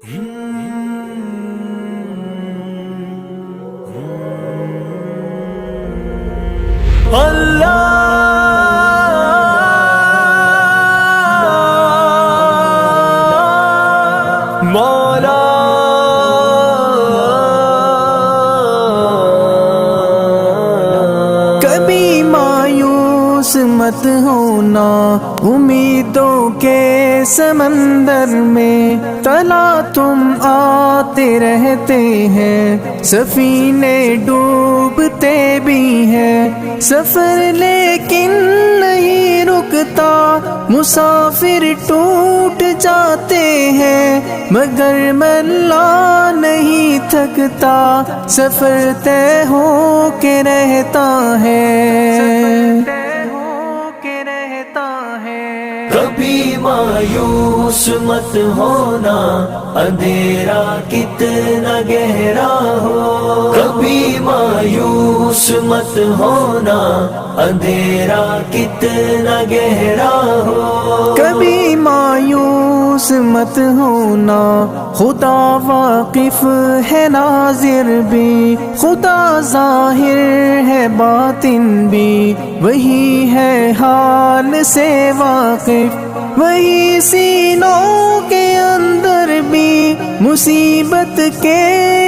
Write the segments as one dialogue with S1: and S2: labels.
S1: مولا
S2: کبھی مایوس مت ہونا امیدوں کے سمندر میں، تلا تم آتے رہتے ہیں، سفینے ڈوبتے بھی ہیں، سفر لیکن نہیں رکتا، مسافر ٹوٹ جاتے ہیں، مگر ملا نہیں تھکتا، سفر طے ہو کے رہتا ہے۔
S1: کبھی مایوس مت ہونا، اندھیرا کتنا گہرا ہو، کبھی مایوس مت ہونا، اندھیرا کتنا گہرا ہو،
S2: کبھی مایوس مت ہونا، خدا واقف ہے ناظر بھی، خدا ظاہر ہے باطن بھی، وہی ہے حال سے واقف، وہی سینوں کے اندر بھی، مصیبت کے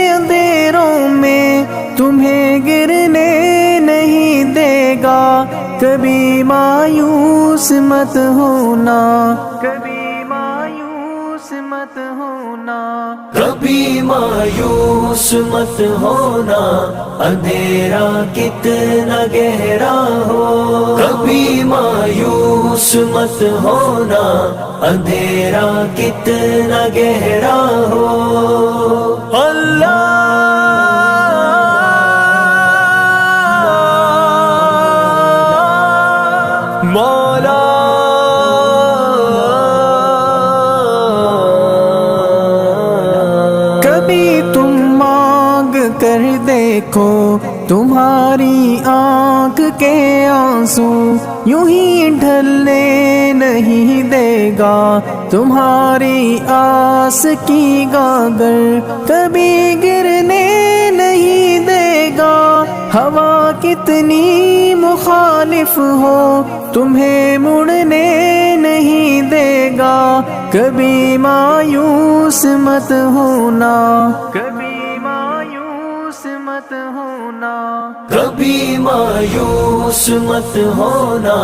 S2: اندھیروں میں تمہیں گرنے نہیں دے گا، کبھی مایوس مت ہونا، کبھی مایوس مت ہونا،
S1: کبھی مایوس مت ہونا، اندھیرا کتنا گہرا ہو، کبھی مایوس مت ہونا، اندھیرا کتنا گہرا ہو، اللہ مولا
S2: کبھی تم مانگ کر دیکھو، تمہاری آنکھ کے آنسو یوں ہی ڈھلنے نہیں دے گا، تمہاری آس کی گاگر کبھی گرنے نہیں دے گا، ہوا کتنی مخالف ہو تمہیں مڑنے نہیں دے گا، کبھی مایوس مت ہونا، کبھی مایوس مت ہونا،
S1: کبھی مایوس مت ہونا،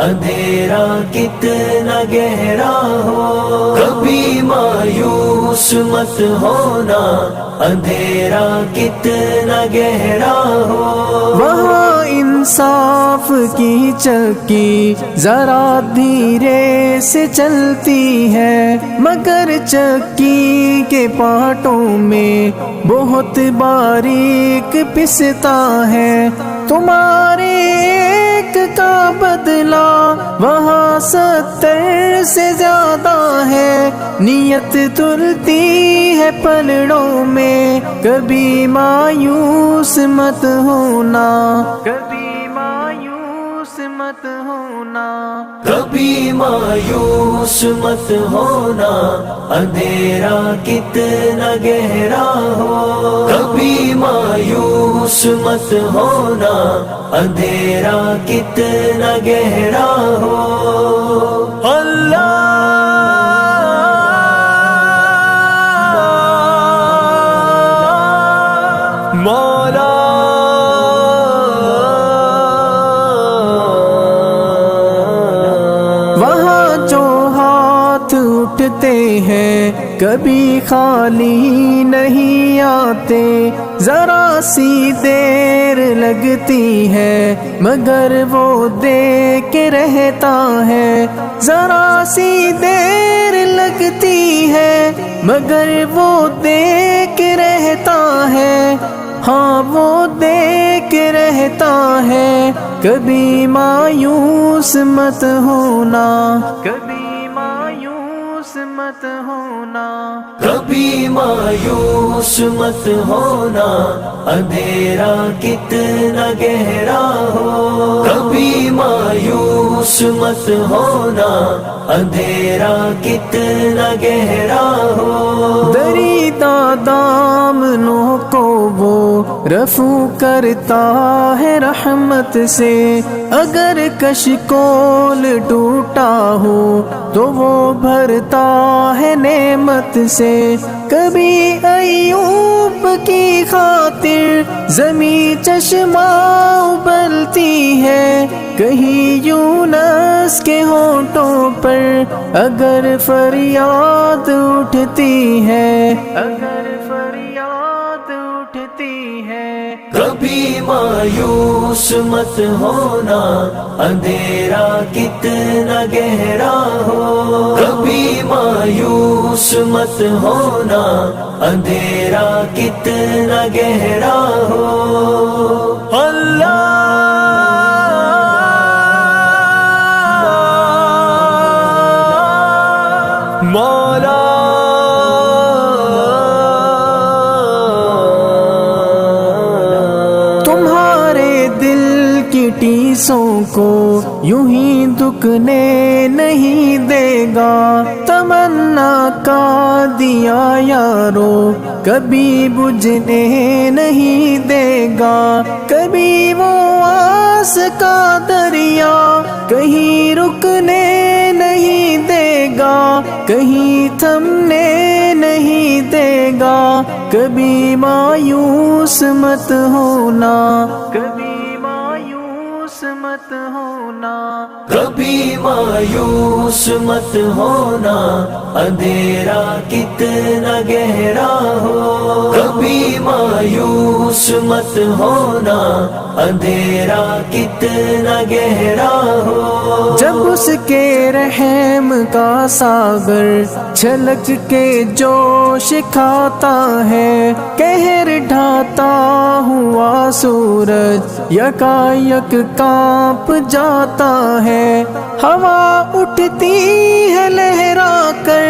S1: اندھیرا کتنا گہرا ہو، کبھی مایوس مت ہونا، اندھیرا کتنا گہرا ہو،
S2: وہاں انصاف کی چکی ذرا دھیرے سے چلتی ہے، مگر چکی کے پارٹوں میں بہت باریک پستا ہے، تمہارے ایک کا بدلہ وہاں 70 سے زیادہ ہے، نیت تلتی ہے پلڑوں میں، کبھی مایوس مت ہونا، کبھی مایوس مت ہونا،
S1: کبھی مایوس مت ہونا، اندھیرا کتنا گہرا ہو، کبھی مایوس مت ہونا، اندھیرا کتنا گہرا ہو، اللہ مولا
S2: وہاں جو ہاتھ اٹھتے ہیں کبھی خالی نہیں آتے، ذرا سی دیر لگتی ہے مگر وہ دے کے رہتا ہے، ذرا سی دیر لگتی ہے مگر وہ دے کے رہتا ہے، ہاں وہ دے کے رہتا ہے، کبھی مایوس مت ہونا، کبھی مایوس مایوس مت ہونا،
S1: کبھی مایوس مت ہونا، اندھیرا کتنا گہرا ہو، کبھی مایوس مت ہونا، اندھیرا کتنا گہرا ہو،
S2: دریدہ دامنوں کو وہ رفو کرتا ہے رحمت سے، اگر کشکول ٹوٹا ہو تو وہ بھرتا ہے نعمت سے، کبھی ایوب کی خاطر زمین چشمہ ابلتی ہے، کہیں یونس کے ہونٹوں پر اگر فریاد اٹھتی ہے، اگر فریاد اٹھتی ہے،
S1: کبھی مایوس مت ہونا، اندھیرا کتنا گہرا ہو، کبھی مایوس مت ہونا، اندھیرا کتنا گہرا ہو، اللہ مولا
S2: تمہارے دل کی ٹیسوں کو یوں ہی دکنے نہیں دے گا، تمنا کا دیا یارو کبھی بجھنے نہیں دے گا، کبھی وہ آس کا دریا کہیں رکنے نہیں دے گا، کہیں تھمنے نہیں دے گا، کبھی مایوس مت ہونا، کبھی مایوس مت ہونا،
S1: کبھی مایوس مت ہونا، اندھیرا کتنا گہرا ہو، کبھی مایوس مت ہونا، اندھیرا کتنا گہرا ہو،
S2: جب اس کے رحم کا ساگر چھلک کے جوش کھاتا ہے، قہر ڈھاتا ہوا سورج یکایک کانپ جاتا ہے، ہوا اٹھتی ہے لہرا کر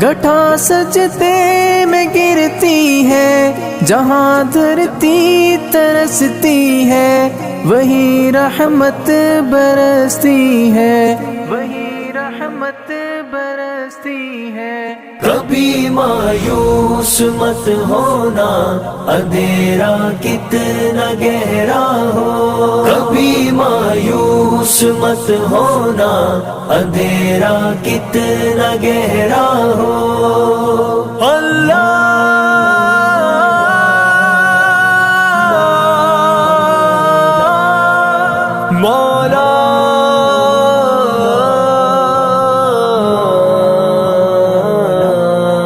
S2: گٹھا سجدے میں گرتی ہے، جہاں دھرتی ترستی ہے وہی رحمت برستی ہے، وہی رحمت برستی ہے،
S1: کبھی مایوس مت ہونا، اندھیرا کتنا گہرا ہو، کبھی مایوس مت ہونا، اندھیرا کتنا گہرا ہو، اللہ مولا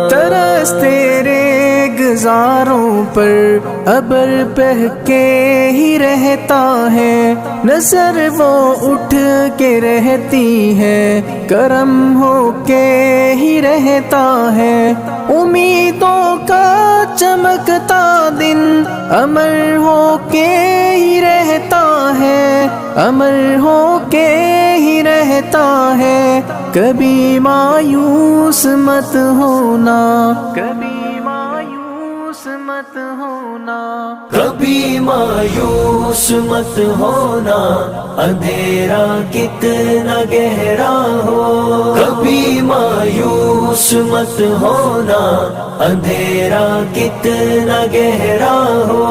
S2: ترس تیرے گزاروں پر ابر بہہ کے ہی رہتا ہے، نظر وہ اٹھ کے رہتی ہے، کرم ہو کے ہی رہتا ہے، امیدوں کا چمکتا دن امر ہو کے ہی رہتا ہے، امر ہو کے ہی رہتا ہے، کبھی مایوس مت ہونا، کبھی مایوس مت ہونا،
S1: کبھی مایوس مت ہونا، اندھیرا کتنا گہرا ہو، کبھی مایوس مت ہونا، اندھیرا کتنا گہرا ہو،